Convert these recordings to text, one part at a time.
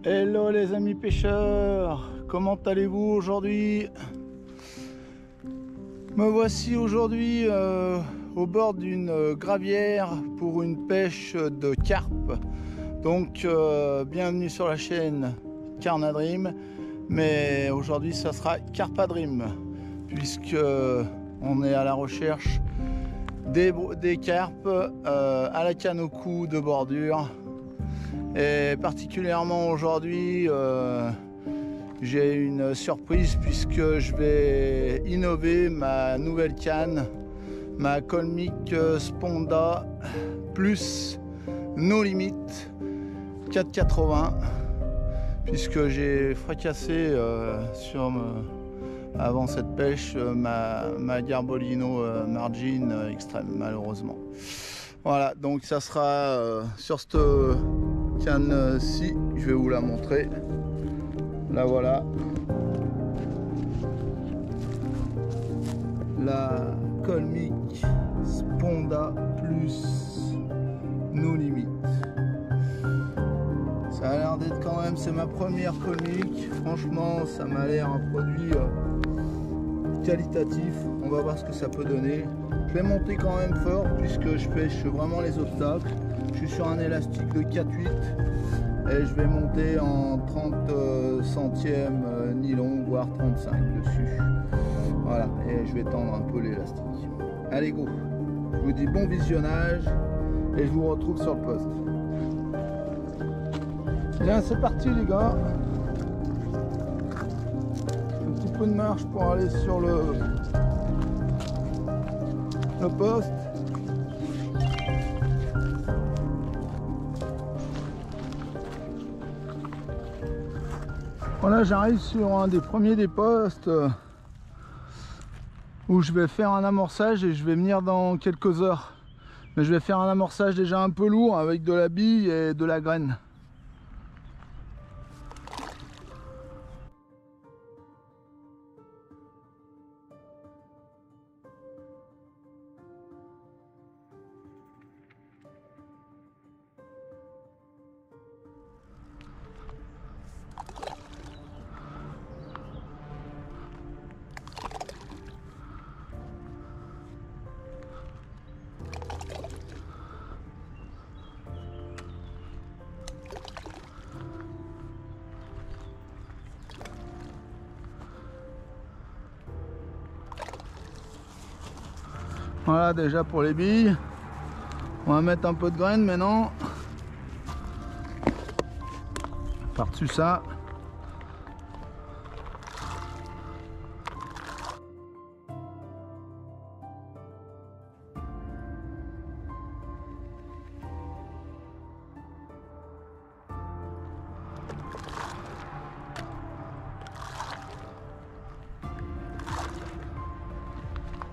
Hello les amis pêcheurs, comment allez-vous aujourd'hui? Me voici aujourd'hui au bord d'une gravière pour une pêche de carpe. Donc bienvenue sur la chaîne Carnadream, mais aujourd'hui ça sera Carpadream puisque on est à la recherche des carpes à la canne au cou de bordure. Et particulièrement aujourd'hui, j'ai une surprise puisque je vais innover ma nouvelle canne, ma Colmic Sponda Plus No Limit 480, puisque j'ai fracassé avant cette pêche ma Garbolino Margin Extreme, malheureusement. Voilà, donc ça sera sur cette canne-ci, je vais vous la montrer. La voilà, la Colmic Sponda Plus No Limit. Ça a l'air d'être quand même, c'est ma première Colmic, franchement ça m'a l'air un produit qualitatif. On va voir ce que ça peut donner. Je vais monter quand même fort puisque je pêche vraiment les obstacles. Je suis sur un élastique de 4,8 et je vais monter en 30 centièmes nylon, voire 35 dessus. Voilà, et je vais tendre un peu l'élastique. Allez go, je vous dis bon visionnage et je vous retrouve sur le poste. Bien, c'est parti les gars. Un petit peu de marche pour aller sur le poste. Voilà, j'arrive sur un des premiers des postes où je vais faire un amorçage et je vais venir dans quelques heures. Mais je vais faire un amorçage déjà un peu lourd avec de la bille et de la graine. Voilà déjà pour les billes. On va mettre un peu de graine maintenant. Par-dessus ça.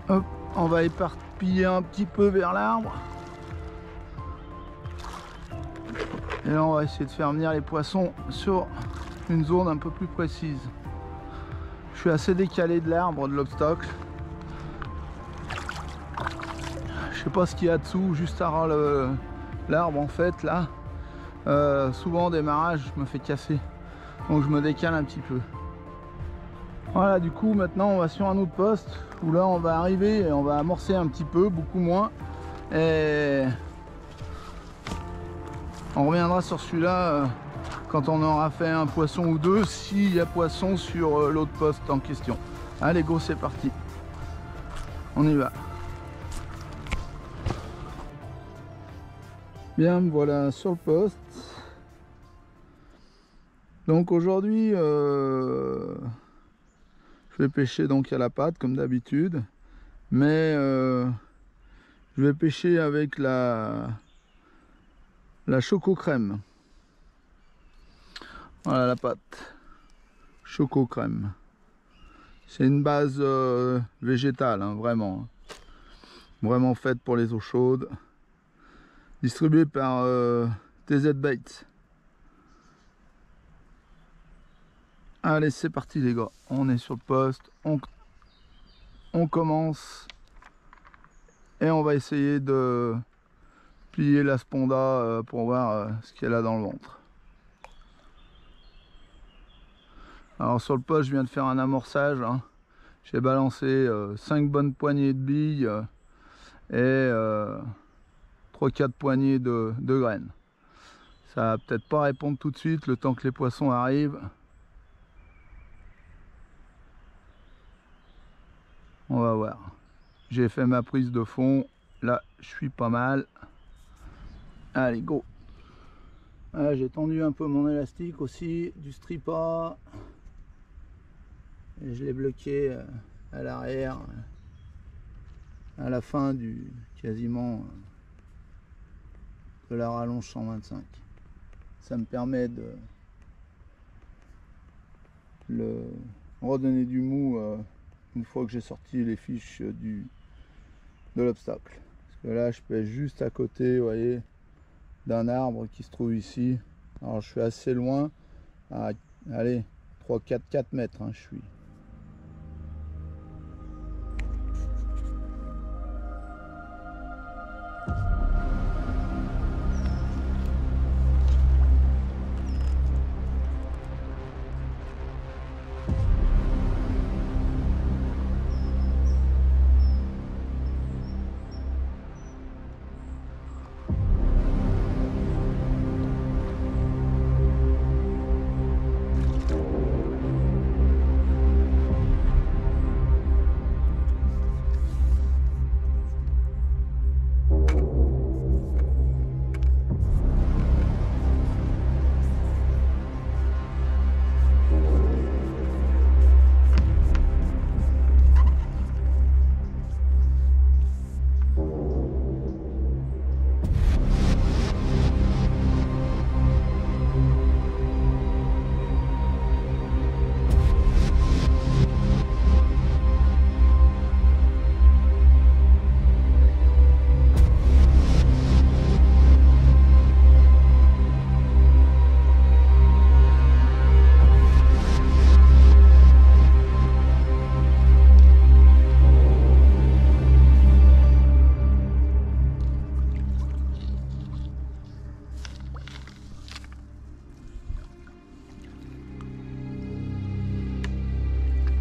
Hop, on va éparpiller un petit peu vers l'arbre. Et là on va essayer de faire venir les poissons sur une zone un peu plus précise. Je suis assez décalé de l'arbre, de l'obstacle. Je sais pas ce qu'il y a dessous, juste à l'arbre en fait là. Souvent au démarrage je me fais casser. Donc je me décale un petit peu. Voilà, du coup maintenant on va sur un autre poste où là on va arriver et on va amorcer un petit peu, beaucoup moins, et on reviendra sur celui-là quand on aura fait un poisson ou deux, s'il y a poisson sur l'autre poste en question. Allez go, c'est parti, on y va. Bien, me voilà sur le poste. Donc aujourd'hui je vais pêcher donc à la patte comme d'habitude, mais je vais pêcher avec la Choco Crème. Voilà la patte Choco Crème. C'est une base végétale, hein, vraiment faite pour les eaux chaudes, distribuée par TZ Baits. Allez, c'est parti les gars, on est sur le poste, on commence et on va essayer de plier la sponda pour voir ce qu'elle a dans le ventre. Alors sur le poste, je viens de faire un amorçage, hein. J'ai balancé 5 bonnes poignées de billes et 3-4 poignées de graines. Ça va peut-être pas répondre tout de suite le temps que les poissons arrivent. On va voir. J'ai fait ma prise de fond. Là, je suis pas mal. Allez, go. Voilà, j'ai tendu un peu mon élastique aussi, du stripper. Et je l'ai bloqué à l'arrière, à la fin du quasiment de la rallonge 125. Ça me permet de le redonner du mou une fois que j'ai sorti les fiches de l'obstacle. Parce que là, je pêche juste à côté, vous voyez, d'un arbre qui se trouve ici. Alors, je suis assez loin, à, allez, 3-4 mètres, hein, je suis.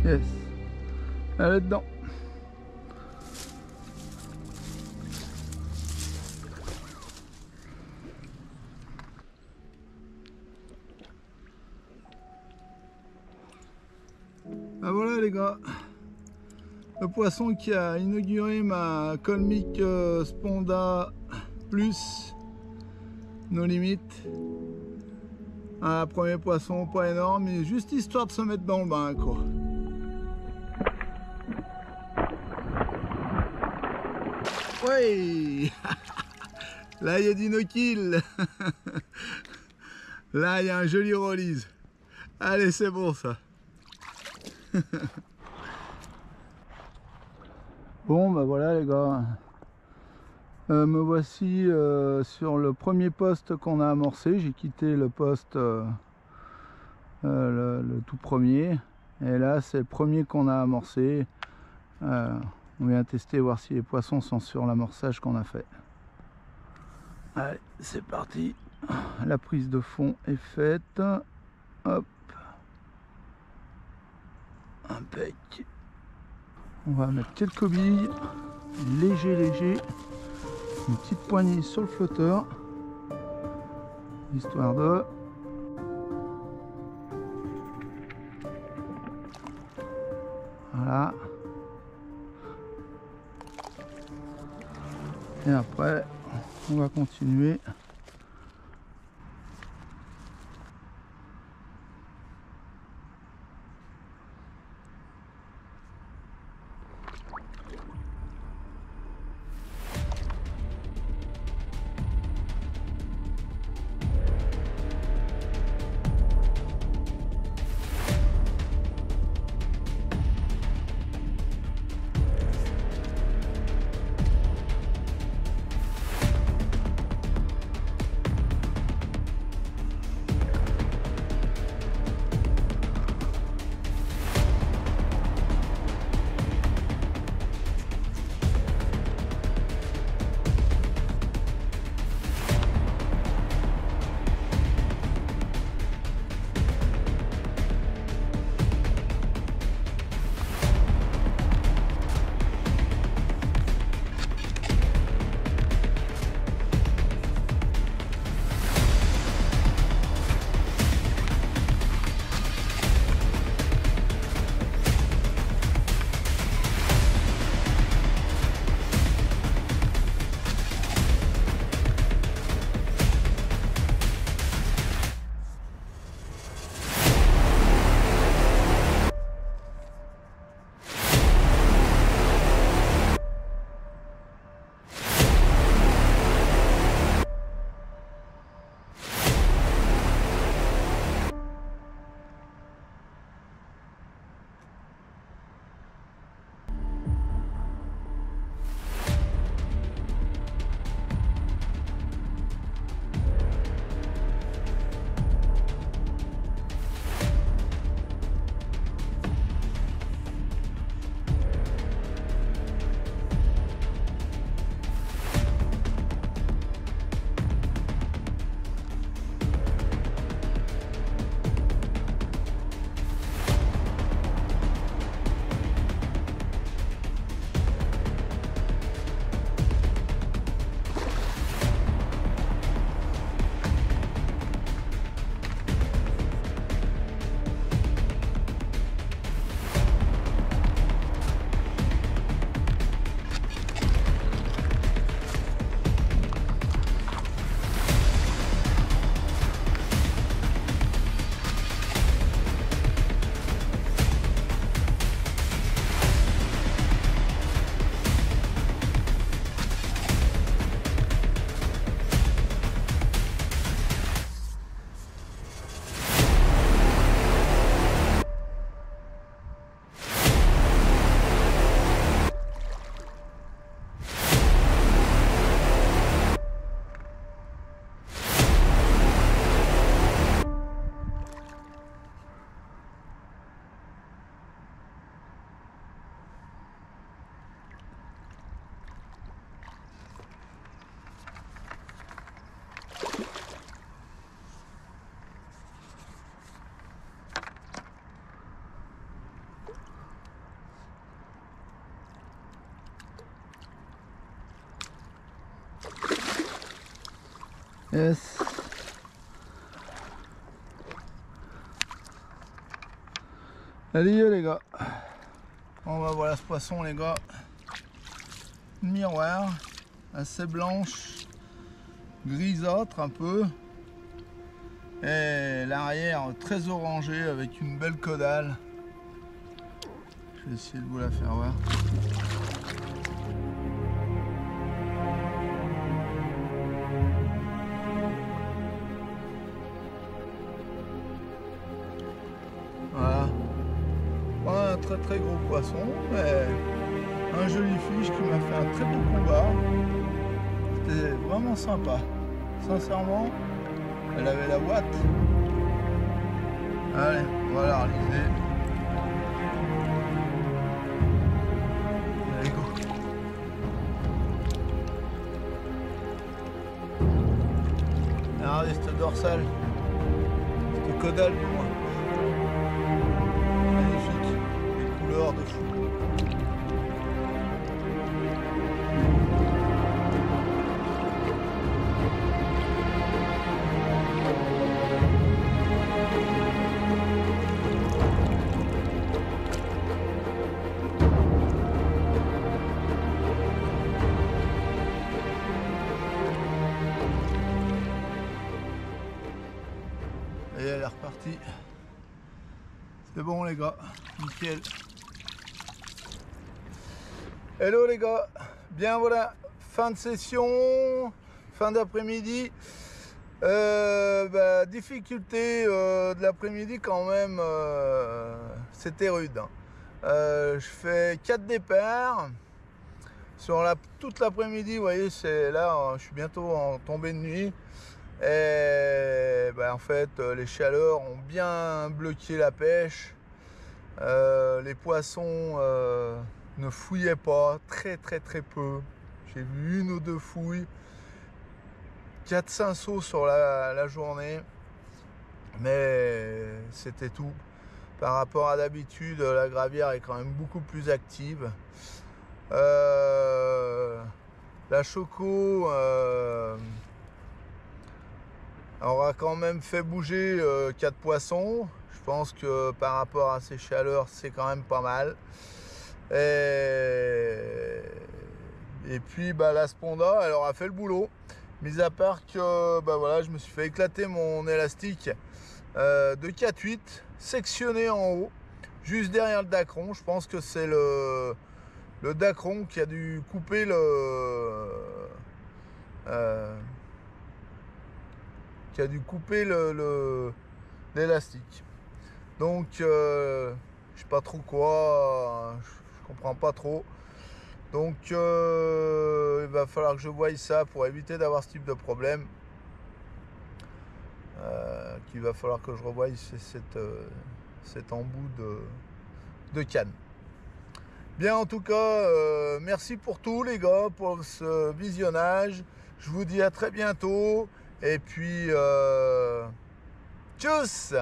Yes, elle est dedans. Ben voilà les gars, le poisson qui a inauguré ma Colmic Sponda Plus nos limites. Un premier poisson pas énorme, mais juste histoire de se mettre dans le bain quoi. Oui. Là il y a du no-kill. Là il y a un joli release. Allez, c'est bon ça. Bon bah voilà les gars, me voici sur le premier poste qu'on a amorcé. J'ai quitté le poste le tout premier, et là c'est le premier qu'on a amorcé. On vient tester, voir si les poissons sont sur l'amorçage qu'on a fait. Allez, c'est parti. La prise de fond est faite. Hop, impec. On va mettre quelques billes, léger, une petite poignée sur le flotteur, histoire de... Voilà. Et après, on va continuer. Yes. Allez les gars. On va voir ce poisson les gars. Une miroir assez blanche, grisâtre un peu. Et l'arrière très orangé avec une belle caudale. Je vais essayer de vous la faire voir. Voilà. Pas un très gros poisson, mais un joli fiche qui m'a fait un très beau combat. C'était vraiment sympa. Sincèrement, elle avait la ouate. Allez, on va la réaliser. Allez, go. Regardez cette dorsale, cette caudale du moins. Magnifique, les couleurs de fou. Et elle est repartie. C'est bon les gars, nickel. Hello les gars, bien voilà, fin de session, fin d'après-midi. Difficulté de l'après-midi quand même, c'était rude. Je fais 4 départs. Sur toute l'après-midi, vous voyez, c'est là, je suis bientôt en tombée de nuit. Et en fait, les chaleurs ont bien bloqué la pêche. Les poissons ne fouillaient pas, très peu. J'ai vu 1 ou 2 fouilles, 4-5 sauts sur la journée, mais c'était tout. Par rapport à d'habitude, la gravière est quand même beaucoup plus active. La choco aura quand même fait bouger 4 poissons. Je pense que par rapport à ces chaleurs, c'est quand même pas mal. Et puis la Sponda, elle aura fait le boulot. Mis à part que voilà, je me suis fait éclater mon élastique de 4-8 sectionné en haut, juste derrière le dacron. Je pense que c'est le dacron qui a dû couper l'élastique. Donc je sais pas trop quoi, je comprends pas trop. Donc il va falloir que je voie ça pour éviter d'avoir ce type de problème. Qu'il va falloir que je revoie cet embout de canne. Bien, en tout cas, merci pour tout les gars, pour ce visionnage. Je vous dis à très bientôt. Et puis, tchuss!